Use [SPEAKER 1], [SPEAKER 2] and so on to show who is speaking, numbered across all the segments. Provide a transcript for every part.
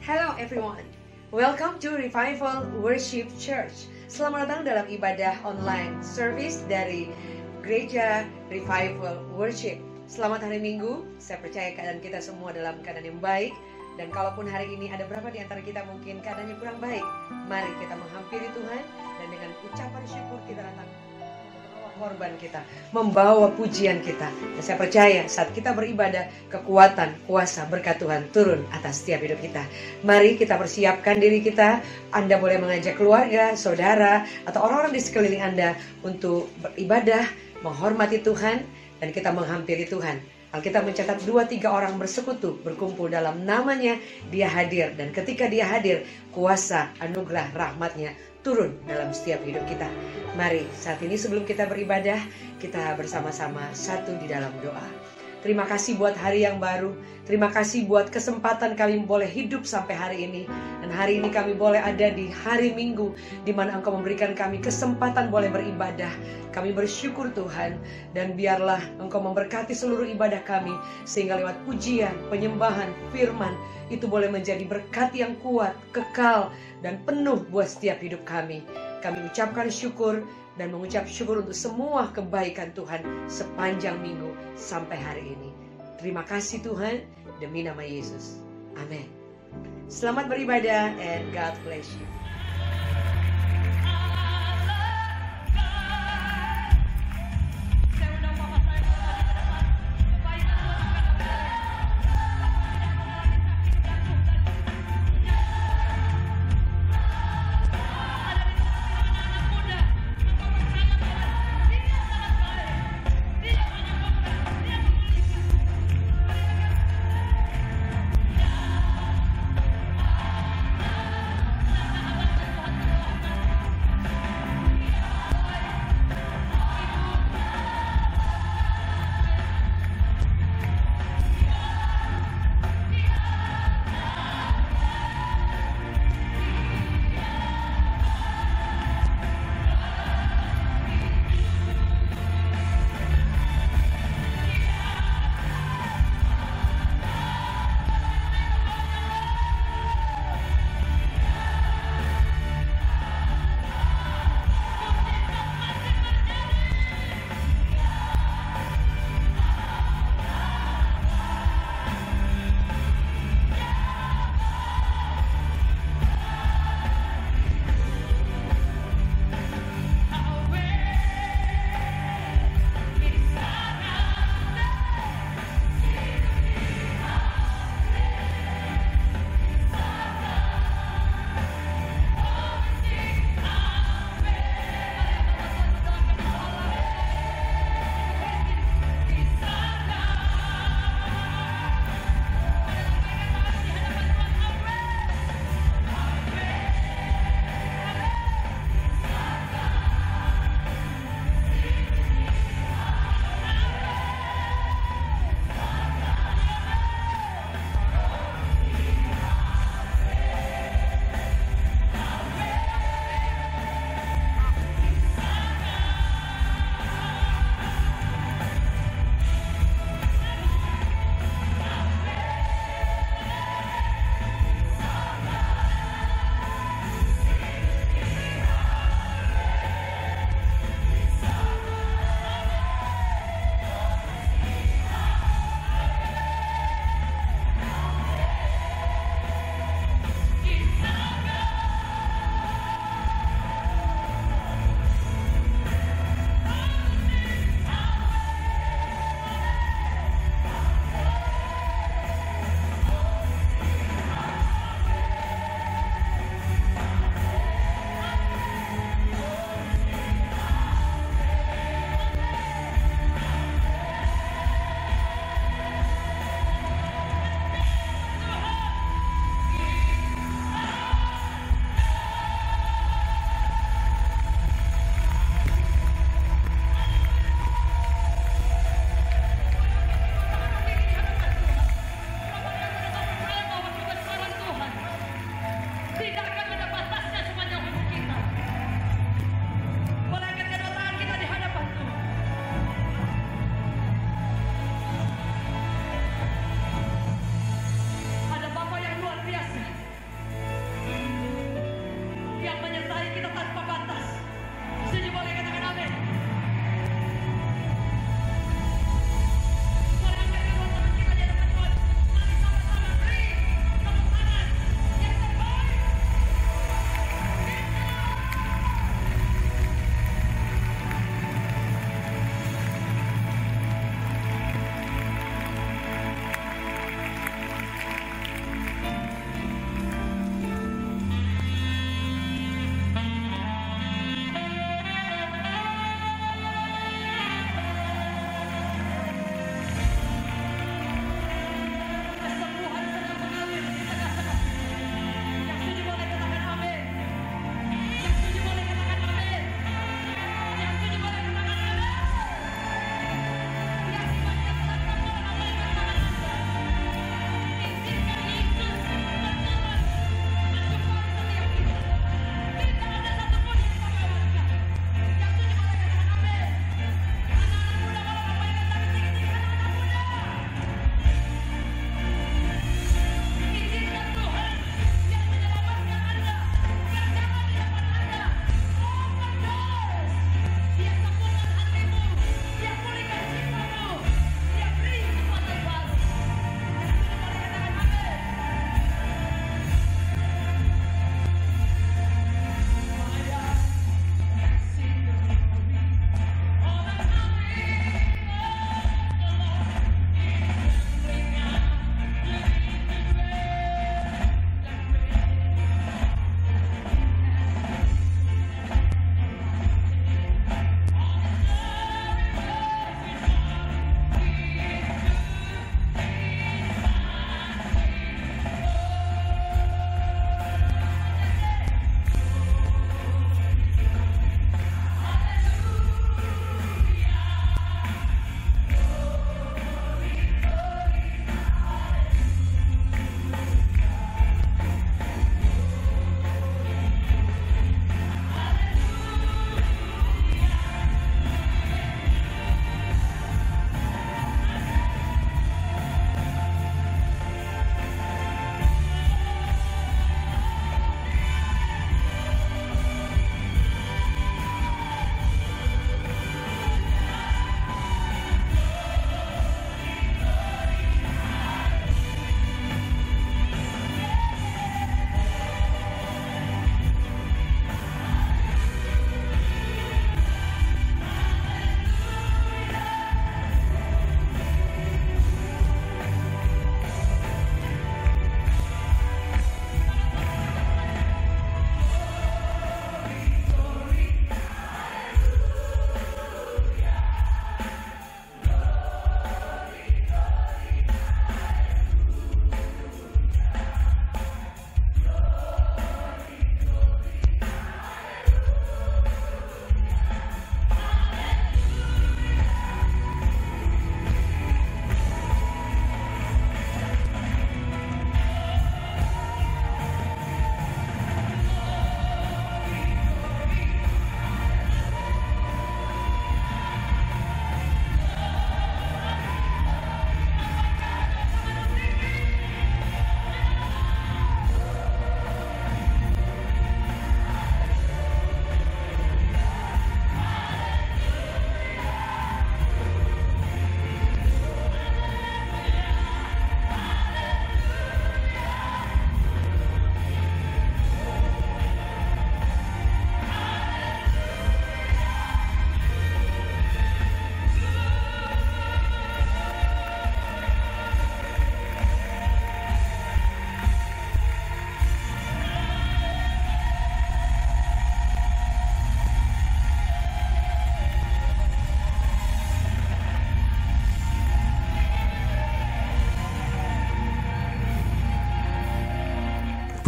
[SPEAKER 1] Hello everyone, welcome to Revival Worship Church. Selamat datang dalam ibadah online service dari Gereja Revival Worship. Selamat hari Minggu, saya percaya keadaan kita semua dalam keadaan yang baik. Dan kalaupun hari ini ada berapa di antara kita mungkin keadaannya kurang baik, mari kita menghampiri Tuhan dan dengan ucapan syukur kita datang korban kita, membawa pujian kita. Dan saya percaya saat kita beribadah, kekuatan, kuasa, berkat Tuhan turun atas setiap hidup kita. Mari kita persiapkan diri kita. Anda boleh mengajak keluarga, saudara, atau orang-orang di sekeliling Anda untuk beribadah, menghormati Tuhan, dan kita menghampiri Tuhan. Alkitab mencatat 2-3 orang bersekutu, berkumpul dalam namanya, dia hadir. Dan ketika dia hadir, kuasa, anugerah, rahmatnya turun dalam setiap hidup kita. Mari saat ini sebelum kita beribadah, kita bersama-sama satu di dalam doa. Terima kasih buat hari yang baru. Terima kasih buat kesempatan kami boleh hidup sampai hari ini. Dan hari ini kami boleh ada di hari Minggu, di mana Engkau memberikan kami kesempatan boleh beribadah. Kami bersyukur Tuhan. Dan biarlah Engkau memberkati seluruh ibadah kami, sehingga lewat pujian, penyembahan, firman, itu boleh menjadi berkat yang kuat, kekal, dan penuh buat setiap hidup kami. Kami ucapkan syukur dan mengucap syukur untuk semua kebaikan Tuhan sepanjang minggu sampai hari ini. Terima kasih Tuhan, demi nama Yesus. Amin. Selamat beribadah and God bless you.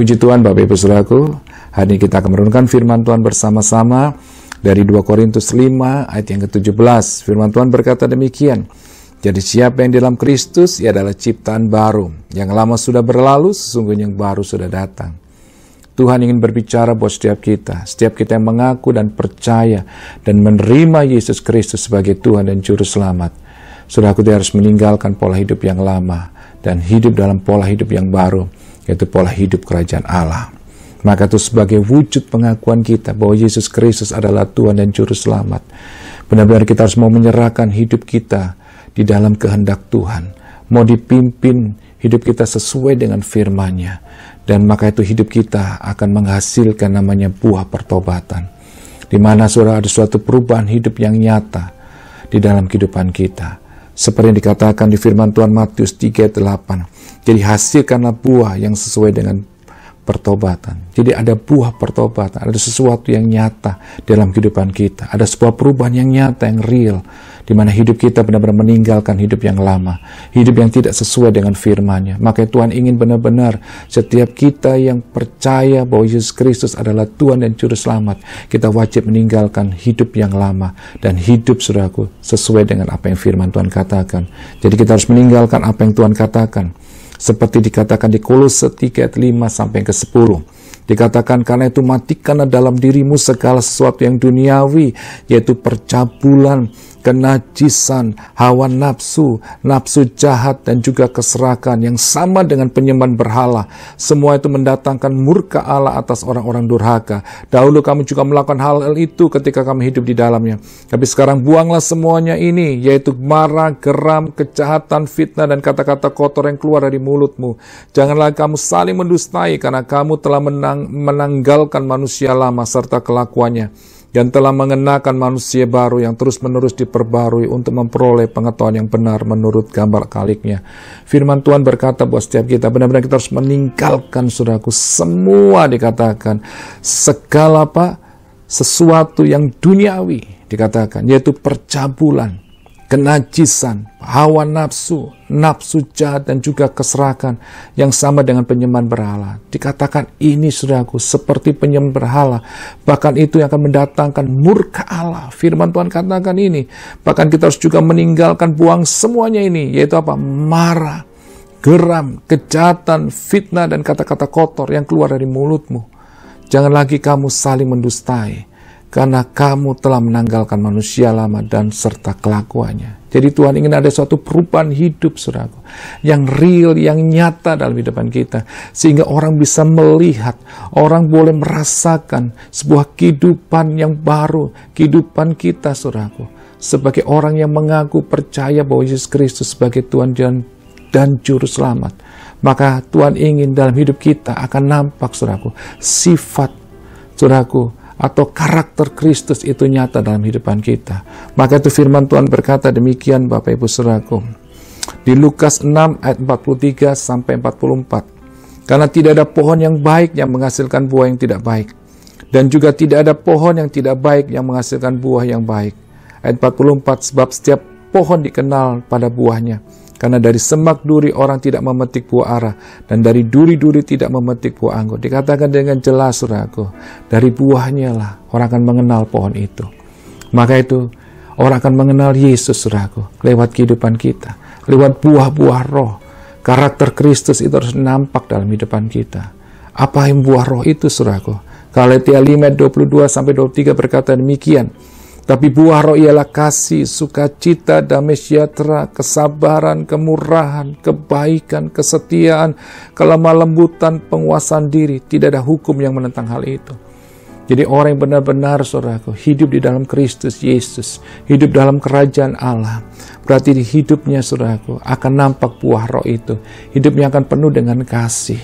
[SPEAKER 2] Puji Tuhan Bapak Ibu Saudaraku, hari ini kita akan merenungkan firman Tuhan bersama-sama dari 2 Korintus 5 ayat yang ke-17. Firman Tuhan berkata demikian, jadi siapa yang di dalam Kristus, ia adalah ciptaan baru. Yang lama sudah berlalu, sesungguhnya yang baru sudah datang. Tuhan ingin berbicara buat setiap kita yang mengaku dan percaya dan menerima Yesus Kristus sebagai Tuhan dan Juru Selamat. Saudaraku, dia harus meninggalkan pola hidup yang lama dan hidup dalam pola hidup yang baru, yaitu pola hidup kerajaan Allah. Maka itu sebagai wujud pengakuan kita bahwa Yesus Kristus adalah Tuhan dan Juru Selamat. Benar-benar kita harus mau menyerahkan hidup kita di dalam kehendak Tuhan. Mau dipimpin hidup kita sesuai dengan firman-Nya. Dan maka itu hidup kita akan menghasilkan namanya buah pertobatan. Di mana saudara ada suatu perubahan hidup yang nyata di dalam kehidupan kita. Seperti yang dikatakan di firman Tuhan Matius 3:8. Jadi hasilkanlah buah yang sesuai dengan pertobatan. Jadi ada buah pertobatan, ada sesuatu yang nyata dalam kehidupan kita. Ada sebuah perubahan yang nyata, yang real, di mana hidup kita benar-benar meninggalkan hidup yang lama, hidup yang tidak sesuai dengan firman-Nya. Maka Tuhan ingin benar-benar setiap kita yang percaya bahwa Yesus Kristus adalah Tuhan dan Juru Selamat, kita wajib meninggalkan hidup yang lama dan hidup, saudaraku, sesuai dengan apa yang firman Tuhan katakan. Jadi kita harus meninggalkan apa yang Tuhan katakan. Seperti dikatakan di Kolose 3:5-10. Dikatakan, karena itu matikanlah dalam dirimu segala sesuatu yang duniawi, yaitu percabulan, kenajisan, hawa nafsu, nafsu jahat, dan juga keserakahan yang sama dengan penyembahan berhala. Semua itu mendatangkan murka Allah atas orang-orang durhaka. Dahulu kamu juga melakukan hal itu ketika kami hidup di dalamnya. Tapi sekarang buanglah semuanya ini, yaitu marah, geram, kejahatan, fitnah, dan kata-kata kotor yang keluar dari mulutmu. Janganlah kamu saling mendustai, karena kamu telah menanggalkan manusia lama serta kelakuannya, dan telah mengenakan manusia baru yang terus-menerus diperbarui untuk memperoleh pengetahuan yang benar menurut gambar kaliknya. Firman Tuhan berkata buat setiap kita, benar-benar kita harus meninggalkan, saudaraku, semua dikatakan, segala sesuatu yang duniawi dikatakan, yaitu percabulan, kenajisan, hawa nafsu, nafsu jahat, dan juga keserakahan yang sama dengan penyembahan berhala. Dikatakan ini, saudaraku, seperti penyembahan berhala. Bahkan itu yang akan mendatangkan murka Allah. Firman Tuhan katakan ini. Bahkan kita harus juga meninggalkan, buang semuanya ini. Yaitu apa? Marah, geram, kejahatan, fitnah, dan kata-kata kotor yang keluar dari mulutmu. Jangan lagi kamu saling mendustai, karena kamu telah menanggalkan manusia lama dan serta kelakuannya. Jadi Tuhan ingin ada suatu perubahan hidup, saudaraku, yang real, yang nyata dalam kehidupan kita. Sehingga orang bisa melihat, orang boleh merasakan sebuah kehidupan yang baru, kehidupan kita, saudaraku, sebagai orang yang mengaku percaya bahwa Yesus Kristus sebagai Tuhan dan Juru Selamat. Maka Tuhan ingin dalam hidup kita akan nampak, saudaraku, sifat, saudaraku, atau karakter Kristus itu nyata dalam kehidupan kita. Maka itu firman Tuhan berkata demikian, Bapak Ibu Saudaraku. Di Lukas 6 ayat 43-44. Karena tidak ada pohon yang baik yang menghasilkan buah yang tidak baik. Dan juga tidak ada pohon yang tidak baik yang menghasilkan buah yang baik. Ayat 44, sebab setiap pohon dikenal pada buahnya. Karena dari semak duri orang tidak memetik buah ara, dan dari duri-duri tidak memetik buah anggur. Dikatakan dengan jelas, saudaraku, dari buahnya lah orang akan mengenal pohon itu. Maka itu orang akan mengenal Yesus, saudaraku, lewat kehidupan kita, lewat buah-buah roh. Karakter Kristus itu harus nampak dalam kehidupan kita. Apa yang buah roh itu, saudaraku? Galatia 5:22-23 berkata demikian. Tapi buah roh ialah kasih, sukacita, damai sejahtera, kesabaran, kemurahan, kebaikan, kesetiaan, kelemah lembutan, penguasaan diri. Tidak ada hukum yang menentang hal itu. Jadi orang yang benar-benar, saudaraku, hidup di dalam Kristus Yesus, hidup dalam kerajaan Allah, berarti di hidupnya, saudaraku, akan nampak buah roh itu. Hidupnya akan penuh dengan kasih.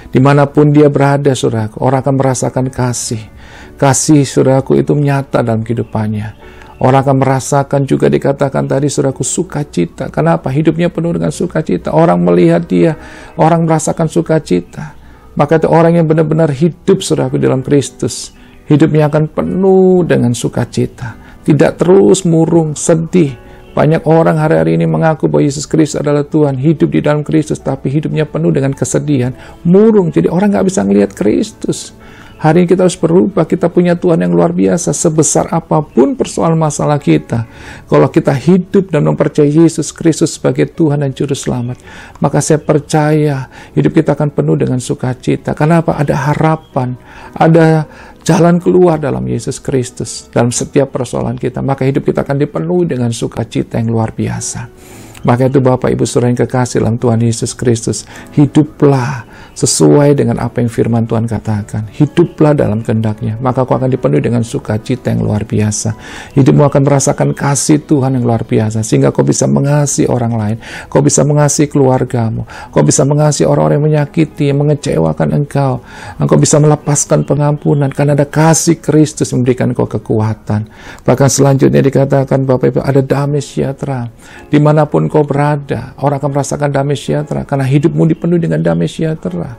[SPEAKER 2] Dimanapun dia berada, saudaraku, orang akan merasakan kasih. Kasih, saudaraku, itu nyata dalam kehidupannya. Orang akan merasakan juga dikatakan tadi, saudaraku, sukacita. Kenapa? Hidupnya penuh dengan sukacita. Orang melihat dia, orang merasakan sukacita. Maka itu orang yang benar-benar hidup, saudaraku, dalam Kristus. Hidupnya akan penuh dengan sukacita. Tidak terus murung, sedih. Banyak orang hari-hari ini mengaku bahwa Yesus Kristus adalah Tuhan, hidup di dalam Kristus, tapi hidupnya penuh dengan kesedihan, murung. Jadi orang nggak bisa melihat Kristus. Hari ini kita harus berubah, kita punya Tuhan yang luar biasa. Sebesar apapun persoalan masalah kita, kalau kita hidup dan mempercayai Yesus Kristus sebagai Tuhan dan Juru Selamat, maka saya percaya hidup kita akan penuh dengan sukacita. Kenapa? Ada harapan, ada jalan keluar dalam Yesus Kristus, dalam setiap persoalan kita. Maka hidup kita akan dipenuhi dengan sukacita yang luar biasa. Maka itu Bapak Ibu Saudara yang kekasih dalam Tuhan Yesus Kristus, hiduplah sesuai dengan apa yang firman Tuhan katakan. Hiduplah dalam kehendak-Nya, maka kau akan dipenuhi dengan sukacita yang luar biasa. Hidupmu akan merasakan kasih Tuhan yang luar biasa, sehingga kau bisa mengasihi orang lain, kau bisa mengasihi keluargamu, kau bisa mengasihi orang-orang yang menyakiti, yang mengecewakan engkau. Engkau bisa melepaskan pengampunan, karena ada kasih Kristus memberikan kau kekuatan. Bahkan selanjutnya dikatakan Bapak Ibu, ada damai sejahtera. Dimanapun kau berada, orang akan merasakan damai sejahtera, karena hidupmu dipenuhi dengan damai sejahtera.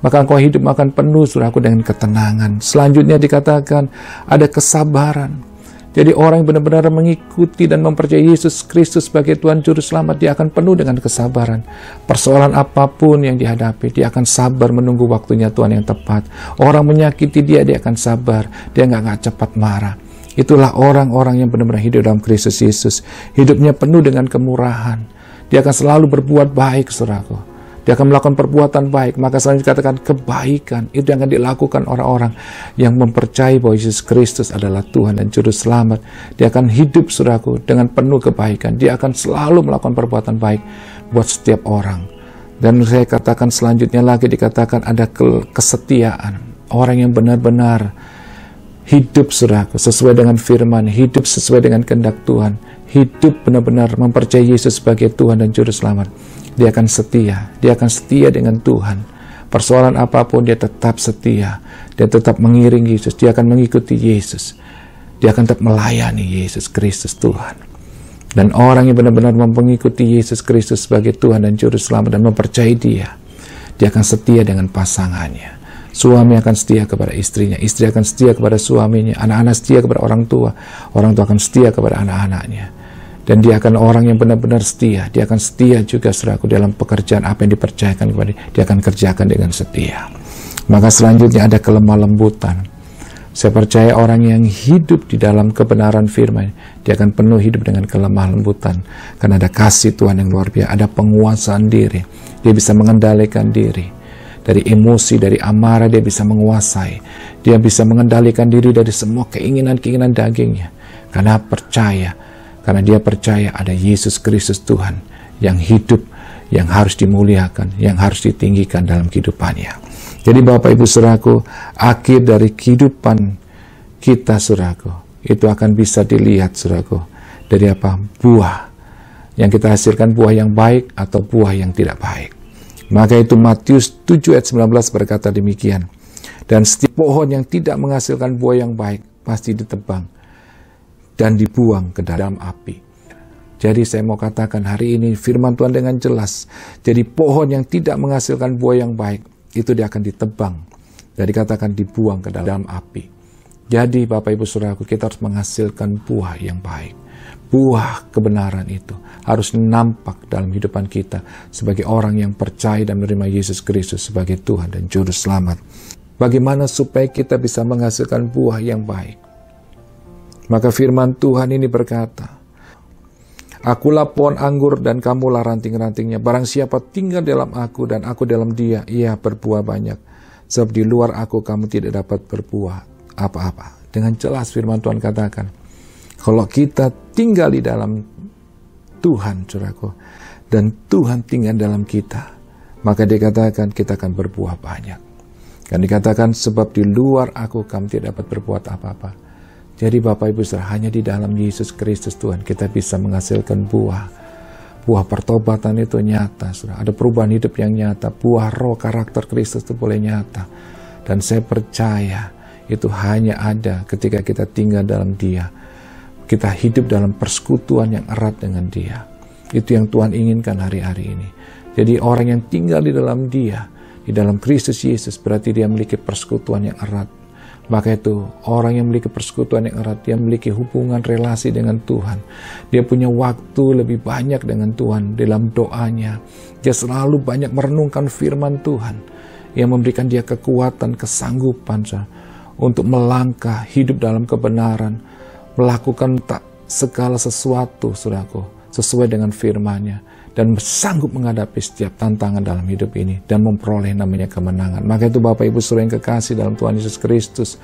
[SPEAKER 2] Maka engkau hidup akan penuh, saudaraku, dengan ketenangan. Selanjutnya dikatakan ada kesabaran. Jadi orang yang benar-benar mengikuti dan mempercayai Yesus Kristus sebagai Tuhan Juru Selamat, dia akan penuh dengan kesabaran. Persoalan apapun yang dihadapi, dia akan sabar menunggu waktunya Tuhan yang tepat. Orang menyakiti dia akan sabar, dia nggak cepat marah. Itulah orang-orang yang benar-benar hidup dalam Kristus Yesus. Hidupnya penuh dengan kemurahan. Dia akan selalu berbuat baik, saudaraku. Dia akan melakukan perbuatan baik. Maka selanjutnya dikatakan kebaikan. Itu yang akan dilakukan orang-orang yang mempercayai bahwa Yesus Kristus adalah Tuhan dan Juru Selamat. Dia akan hidup, saudaraku, dengan penuh kebaikan. Dia akan selalu melakukan perbuatan baik buat setiap orang. Dan saya katakan selanjutnya lagi, dikatakan ada kesetiaan. Orang yang benar-benar hidup, saudaraku, sesuai dengan firman, hidup sesuai dengan kehendak Tuhan, hidup benar-benar mempercayai Yesus sebagai Tuhan dan Juru Selamat. Dia akan setia dengan Tuhan. Persoalan apapun dia tetap setia, dia tetap mengiring Yesus, dia akan mengikuti Yesus, dia akan tetap melayani Yesus Kristus Tuhan. Dan orang yang benar-benar mengikuti Yesus Kristus sebagai Tuhan dan Juru Selamat dan mempercayai dia akan setia dengan pasangannya. Suami akan setia kepada istrinya, istri akan setia kepada suaminya, anak-anak setia kepada orang tua akan setia kepada anak-anaknya. Dan dia akan orang yang benar-benar setia. Dia akan setia juga, saudaraku, dalam pekerjaan apa yang dipercayakan kepada dia. Dia akan kerjakan dengan setia. Maka selanjutnya ada kelemah lembutan. Saya percaya orang yang hidup di dalam kebenaran firman, dia akan penuh hidup dengan kelemah lembutan. Karena ada kasih Tuhan yang luar biasa. Ada penguasaan diri. Dia bisa mengendalikan diri. Dari emosi, dari amarah dia bisa menguasai. Dia bisa mengendalikan diri dari semua keinginan-keinginan dagingnya. Karena dia percaya ada Yesus Kristus Tuhan yang hidup, yang harus dimuliakan, yang harus ditinggikan dalam kehidupannya. Jadi Bapak Ibu Saudaraku, akhir dari kehidupan kita, saudaraku, itu akan bisa dilihat, saudaraku, dari apa? Buah. Yang kita hasilkan buah yang baik atau buah yang tidak baik. Maka itu Matius 7 ayat 19 berkata demikian. Dan setiap pohon yang tidak menghasilkan buah yang baik pasti ditebang dan dibuang ke dalam api. Jadi saya mau katakan hari ini firman Tuhan dengan jelas. Jadi pohon yang tidak menghasilkan buah yang baik, itu dia akan ditebang dan dikatakan dibuang ke dalam api. Jadi Bapak Ibu Saudaraku, kita harus menghasilkan buah yang baik. Buah kebenaran itu harus nampak dalam kehidupan kita sebagai orang yang percaya dan menerima Yesus Kristus sebagai Tuhan dan Juru Selamat. Bagaimana supaya kita bisa menghasilkan buah yang baik? Maka firman Tuhan ini berkata, Akulah pohon anggur dan kamulah ranting-rantingnya. Barang siapa tinggal dalam aku dan aku dalam dia, ia berbuah banyak. Sebab di luar aku kamu tidak dapat berbuah apa-apa. Dengan jelas firman Tuhan katakan, kalau kita tinggal di dalam Tuhan, saudaraku, dan Tuhan tinggal dalam kita, maka dikatakan kita akan berbuah banyak. Dan dikatakan sebab di luar aku kamu tidak dapat berbuat apa-apa. Jadi Bapak Ibu Saudara, hanya di dalam Yesus Kristus Tuhan kita bisa menghasilkan buah. Buah pertobatan itu nyata, saudara. Ada perubahan hidup yang nyata. Buah roh karakter Kristus itu boleh nyata. Dan saya percaya itu hanya ada ketika kita tinggal dalam Dia. Kita hidup dalam persekutuan yang erat dengan Dia. Itu yang Tuhan inginkan hari-hari ini. Jadi orang yang tinggal di dalam Dia, di dalam Kristus Yesus, berarti dia memiliki persekutuan yang erat. Maka itu orang yang memiliki persekutuan yang erat, dia memiliki hubungan relasi dengan Tuhan. Dia punya waktu lebih banyak dengan Tuhan dalam doanya. Dia selalu banyak merenungkan firman Tuhan yang memberikan dia kekuatan, kesanggupan untuk melangkah hidup dalam kebenaran, melakukan segala sesuatu, saudaraku, sesuai dengan firman-Nya, dan sanggup menghadapi setiap tantangan dalam hidup ini dan memperoleh namanya kemenangan. Maka itu Bapak Ibu Saudara yang kekasih dalam Tuhan Yesus Kristus,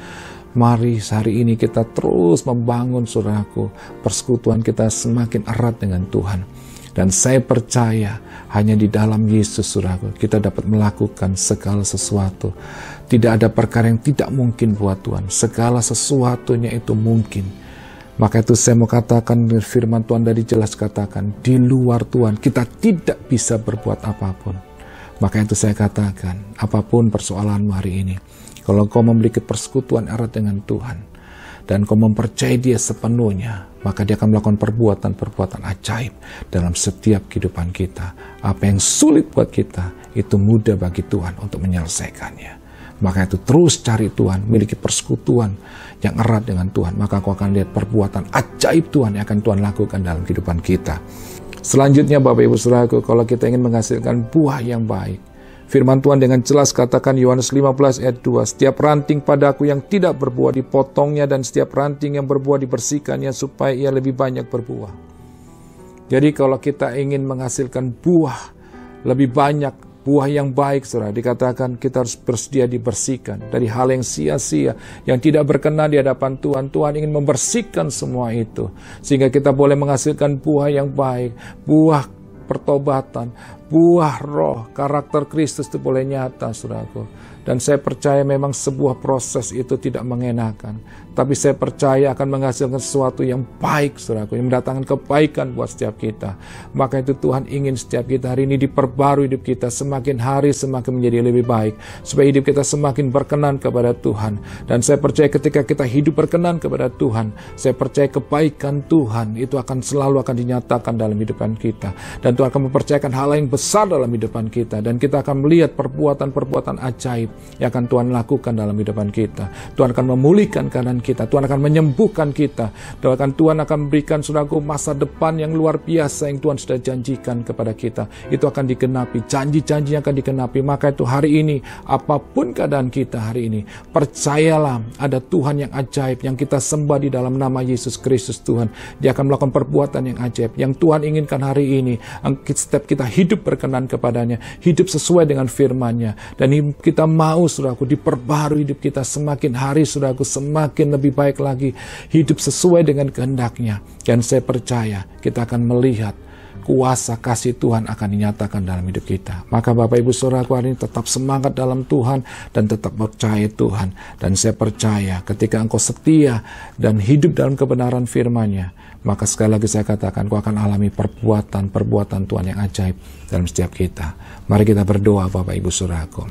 [SPEAKER 2] mari hari ini kita terus membangun, saudaraku, persekutuan kita semakin erat dengan Tuhan. Dan saya percaya hanya di dalam Yesus, saudaraku, kita dapat melakukan segala sesuatu. Tidak ada perkara yang tidak mungkin buat Tuhan. Segala sesuatunya itu mungkin. Maka itu saya mau katakan, firman Tuhan dari jelas katakan, di luar Tuhan kita tidak bisa berbuat apapun. Maka itu saya katakan, apapun persoalanmu hari ini, kalau kau memiliki persekutuan erat dengan Tuhan, dan kau mempercayai Dia sepenuhnya, maka Dia akan melakukan perbuatan-perbuatan ajaib dalam setiap kehidupan kita. Apa yang sulit buat kita, itu mudah bagi Tuhan untuk menyelesaikannya. Maka itu terus cari Tuhan, miliki persekutuan yang erat dengan Tuhan. Maka kau akan lihat perbuatan ajaib Tuhan yang akan Tuhan lakukan dalam kehidupan kita. Selanjutnya Bapak Ibu Saudaraku, kalau kita ingin menghasilkan buah yang baik, firman Tuhan dengan jelas katakan Yohanes 15 ayat 2, setiap ranting padaku yang tidak berbuah dipotongnya, dan setiap ranting yang berbuah dibersihkannya supaya ia lebih banyak berbuah. Jadi kalau kita ingin menghasilkan buah lebih banyak, buah yang baik, saudara, dikatakan kita harus bersedia dibersihkan dari hal yang sia-sia, yang tidak berkenan di hadapan Tuhan. Tuhan ingin membersihkan semua itu, sehingga kita boleh menghasilkan buah yang baik, buah pertobatan, buah roh, karakter Kristus itu boleh nyata, saudaraku. Dan saya percaya memang sebuah proses itu tidak mengenakan, tapi saya percaya akan menghasilkan sesuatu yang baik, saudaraku, yang mendatangkan kebaikan buat setiap kita. Maka itu Tuhan ingin setiap kita hari ini diperbarui hidup kita, semakin hari semakin menjadi lebih baik, supaya hidup kita semakin berkenan kepada Tuhan. Dan saya percaya ketika kita hidup berkenan kepada Tuhan, saya percaya kebaikan Tuhan itu akan selalu akan dinyatakan dalam hidupan kita. Dan Tuhan akan mempercayakan hal yang besar dalam hidupan kita, dan kita akan melihat perbuatan-perbuatan ajaib yang akan Tuhan lakukan dalam hidupan kita. Tuhan akan memulihkan keadaan kita, Tuhan akan menyembuhkan kita, dan Tuhan akan memberikan, saudaraku, masa depan yang luar biasa yang Tuhan sudah janjikan kepada kita. Itu akan digenapi, janji-janji yang akan digenapi. Maka itu hari ini, apapun keadaan kita hari ini, percayalah ada Tuhan yang ajaib yang kita sembah di dalam nama Yesus Kristus. Tuhan, Dia akan melakukan perbuatan yang ajaib yang Tuhan inginkan hari ini. Setiap kita hidup berkenan kepadanya, hidup sesuai dengan firman-Nya, dan kita mau, saudaraku, diperbarui hidup kita semakin hari, saudaraku, semakin lebih baik lagi, hidup sesuai dengan kehendak-Nya. Dan saya percaya kita akan melihat kuasa kasih Tuhan akan dinyatakan dalam hidup kita. Maka Bapak Ibu Saudaraku hari ini tetap semangat dalam Tuhan dan tetap percaya Tuhan. Dan saya percaya ketika engkau setia dan hidup dalam kebenaran firman-Nya, maka sekali lagi saya katakan, kau akan alami perbuatan Tuhan yang ajaib dalam setiap kita. Mari kita berdoa Bapak Ibu Saudaraku.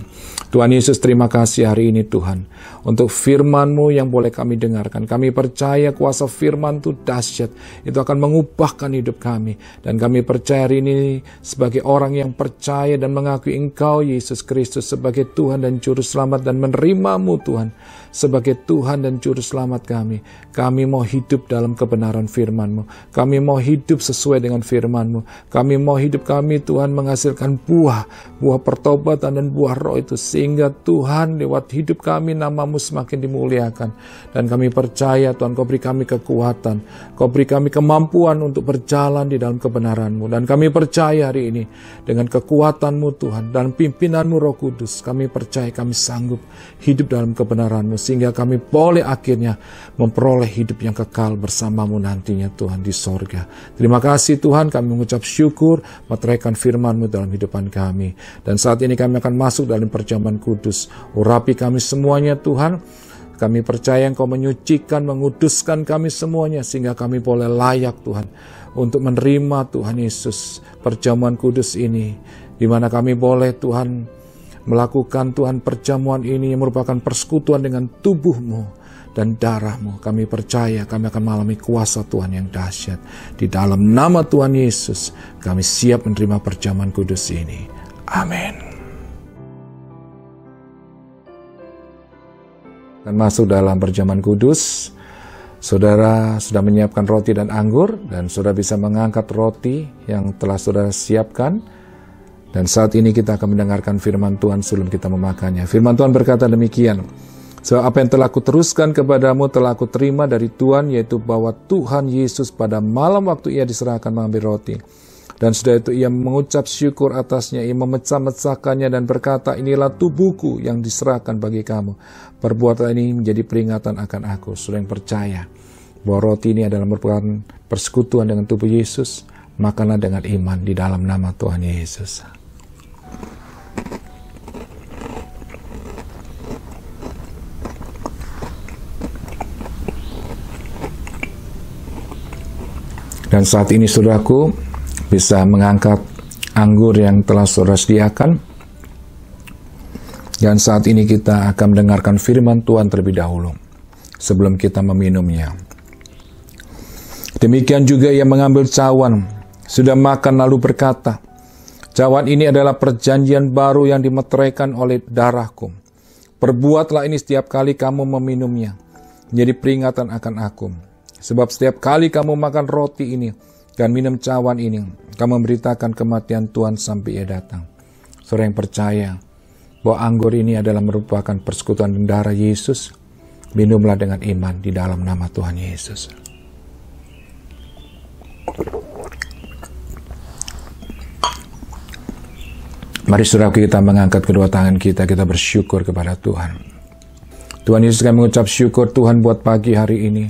[SPEAKER 2] Tuhan Yesus, terima kasih hari ini Tuhan, untuk firman-Mu yang boleh kami dengarkan. Kami percaya kuasa firman itu dahsyat, itu akan mengubahkan hidup kami. Dan kami percaya hari ini sebagai orang yang percaya dan mengakui Engkau Yesus Kristus sebagai Tuhan dan Juru Selamat, dan menerima-Mu Tuhan sebagai Tuhan dan Juru Selamat kami. Kami mau hidup dalam kebenaran firman-Mu. Kami mau hidup sesuai dengan firman-Mu. Kami mau hidup kami Tuhan menghasilkan buah pertobatan dan buah roh itu, sehingga Tuhan lewat hidup kami nama-Mu semakin dimuliakan. Dan kami percaya Tuhan, Kau beri kami kekuatan, Kau beri kami kemampuan untuk berjalan di dalam kebenaran-Mu. Dan kami percaya hari ini dengan kekuatan-Mu Tuhan dan pimpinan-Mu Roh Kudus, kami percaya kami sanggup hidup dalam kebenaran-Mu, sehingga kami boleh akhirnya memperoleh hidup yang kekal bersama-Mu nantinya Tuhan di sorga. Terima kasih Tuhan, kami mengucap syukur meteraikan firman-Mu dalam hidupan kami. Dan saat ini kami akan masuk dalam perjamuan kudus. Urapi kami semuanya Tuhan. Kami percaya Engkau menyucikan, menguduskan kami semuanya, sehingga kami boleh layak Tuhan untuk menerima Tuhan Yesus perjamuan kudus ini, di mana kami boleh Tuhan melakukan Tuhan perjamuan ini yang merupakan persekutuan dengan tubuh-Mu dan darah-Mu. Kami percaya kami akan mengalami kuasa Tuhan yang dahsyat. Di dalam nama Tuhan Yesus, kami siap menerima perjamuan kudus ini. Amin. dan masuk dalam perjamuan kudus. Saudara sudah menyiapkan roti dan anggur, dan saudara bisa mengangkat roti yang telah saudara siapkan. Dan saat ini kita akan mendengarkan firman Tuhan sebelum kita memakannya. Firman Tuhan berkata demikian, "So, apa yang telah kuteruskan kepadamu telah kuterima dari Tuhan, yaitu bahwa Tuhan Yesus pada malam waktu ia diserahkan mengambil roti. Dan sudah itu ia mengucap syukur atasnya, ia memecah-mecahkannya dan berkata, inilah tubuhku yang diserahkan bagi kamu. Perbuatan ini menjadi peringatan akan aku." Saudara yang percaya bahwa roti ini adalah merupakan persekutuan dengan tubuh Yesus, makanlah dengan iman di dalam nama Tuhan Yesus. Dan saat ini saudaraku bisa mengangkat anggur yang telah saudara sediakan. Dan saat ini kita akan mendengarkan firman Tuhan terlebih dahulu sebelum kita meminumnya. Demikian juga ia mengambil cawan, sudah makan lalu berkata, "Cawan ini adalah perjanjian baru yang dimeteraikan oleh darahku. Perbuatlah ini setiap kali kamu meminumnya, menjadi peringatan akan aku. Sebab setiap kali kamu makan roti ini dan minum cawan ini, kamu memberitakan kematian Tuhan sampai ia datang." Saudara yang percaya bahwa anggur ini adalah merupakan persekutuan darah Yesus, minumlah dengan iman di dalam nama Tuhan Yesus. Mari saudara kita mengangkat kedua tangan kita bersyukur kepada Tuhan. Tuhan Yesus, kami mengucap syukur Tuhan buat pagi hari ini.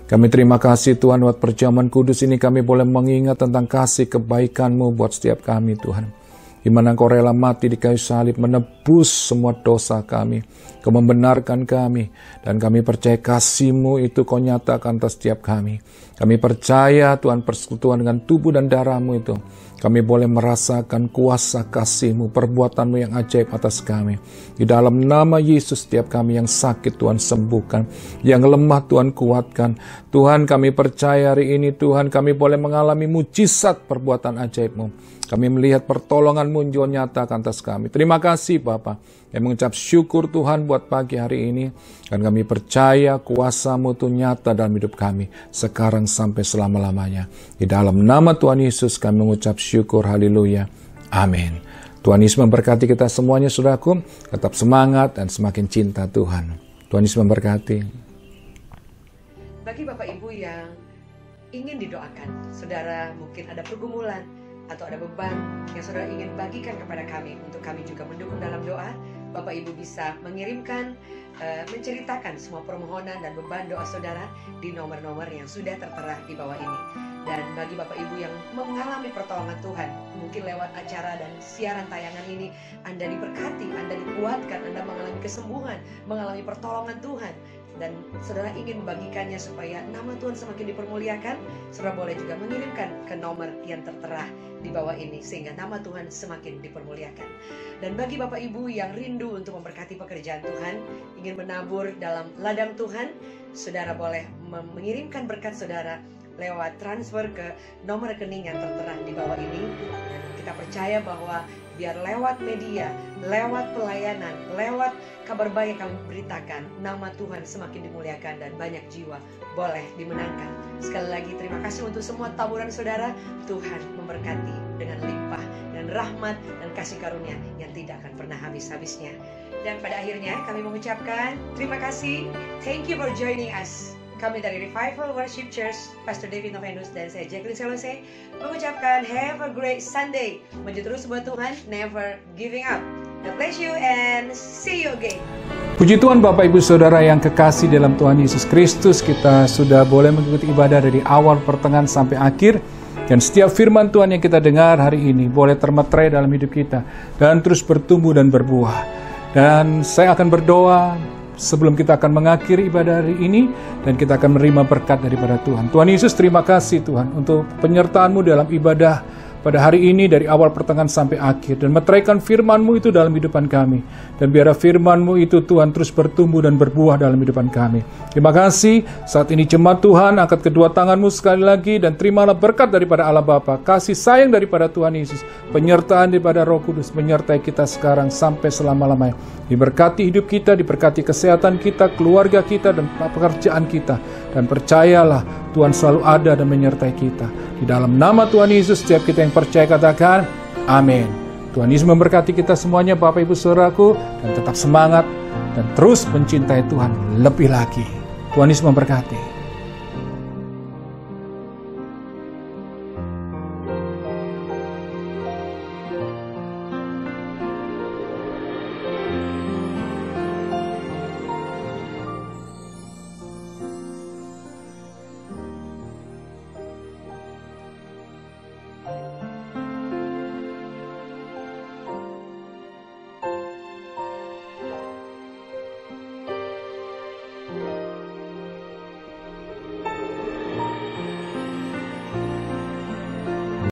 [SPEAKER 2] Kami terima kasih Tuhan buat perjamuan kudus ini, kami boleh mengingat tentang kasih kebaikan-Mu buat setiap kami Tuhan. Di mana Engkau rela mati di kayu salib, menebus semua dosa kami. Kau membenarkan kami, dan kami percaya kasih-Mu itu Kau nyatakan atas setiap kami. Kami percaya Tuhan persekutuan dengan tubuh dan darah-Mu itu. Kami boleh merasakan kuasa kasih-Mu, perbuatan-Mu yang ajaib atas kami. Di dalam nama Yesus, setiap kami yang sakit Tuhan sembuhkan, yang lemah Tuhan kuatkan. Tuhan, kami percaya hari ini Tuhan kami boleh mengalami mujizat perbuatan ajaib-Mu. Kami melihat pertolongan-Mu nyata atas kami. Terima kasih Bapa. Kami mengucap syukur Tuhan buat pagi hari ini. Dan kami percaya kuasa-Mu itu nyata dalam hidup kami, sekarang sampai selama-lamanya. Di dalam nama Tuhan Yesus kami mengucap syukur, haleluya, amin. Tuhan Yesus memberkati kita semuanya saudaraku. Tetap semangat dan semakin cinta Tuhan. Tuhan Yesus memberkati.
[SPEAKER 1] Bagi Bapak Ibu yang ingin didoakan, saudara mungkin ada pergumulan atau ada beban yang saudara ingin bagikan kepada kami untuk kami juga mendukung dalam doa, Bapak Ibu bisa mengirimkan, menceritakan semua permohonan dan beban doa saudara di nomor-nomor yang sudah tertera di bawah ini. Dan bagi Bapak Ibu yang mengalami pertolongan Tuhan, mungkin lewat acara dan siaran tayangan ini, Anda diberkati, Anda dikuatkan, Anda mengalami kesembuhan, mengalami pertolongan Tuhan, dan saudara ingin membagikannya supaya nama Tuhan semakin dipermuliakan, saudara boleh juga mengirimkan ke nomor yang tertera di bawah ini, sehingga nama Tuhan semakin dipermuliakan. Dan bagi Bapak Ibu yang rindu untuk memberkati pekerjaan Tuhan, ingin menabur dalam ladang Tuhan, saudara boleh mengirimkan berkat saudara lewat transfer ke nomor rekening yang tertera di bawah ini. Dan kita percaya bahwa biar lewat media, lewat pelayanan, lewat kabar baik yang kami beritakan, nama Tuhan semakin dimuliakan dan banyak jiwa boleh dimenangkan. Sekali lagi terima kasih untuk semua taburan saudara. Tuhan memberkati dengan limpah dan rahmat dan kasih karunia yang tidak akan pernah habis-habisnya. Dan pada akhirnya kami mengucapkan terima kasih. Thank you for joining us. Kami dari Revival Worship Church, Pastor David Novenus dan saya Jacqueline Selose mengucapkan have a great Sunday. Maju terus buat Tuhan, never giving up. God bless you and see you again.
[SPEAKER 2] Puji Tuhan Bapak Ibu Saudara yang kekasih dalam Tuhan Yesus Kristus, kita sudah boleh mengikuti ibadah dari awal pertengahan sampai akhir. Dan setiap firman Tuhan yang kita dengar hari ini boleh termeterai dalam hidup kita dan terus bertumbuh dan berbuah. Dan saya akan berdoa sebelum kita akan mengakhiri ibadah hari ini, dan kita akan menerima berkat daripada Tuhan. Tuhan Yesus, terima kasih Tuhan untuk penyertaan-Mu dalam ibadah
[SPEAKER 3] pada hari ini dari awal pertengahan sampai akhir, dan meteraikan firman-Mu itu dalam kehidupan kami. Dan biarlah firman-Mu itu Tuhan terus bertumbuh dan berbuah dalam kehidupan kami. Terima kasih, saat ini jemaat Tuhan, angkat kedua tangan-Mu sekali lagi, dan terimalah berkat daripada Allah Bapa, kasih sayang daripada Tuhan Yesus, penyertaan daripada Roh Kudus, menyertai kita sekarang sampai selama-lamanya. Diberkati hidup kita, diberkati kesehatan kita, keluarga kita, dan pekerjaan kita. Dan percayalah, Tuhan selalu ada dan menyertai kita. Di dalam nama Tuhan Yesus, setiap kita yang percaya katakan, amin. Tuhan Yesus memberkati kita semuanya, Bapak Ibu Saudaraku, dan tetap semangat, dan terus mencintai Tuhan lebih lagi. Tuhan Yesus memberkati.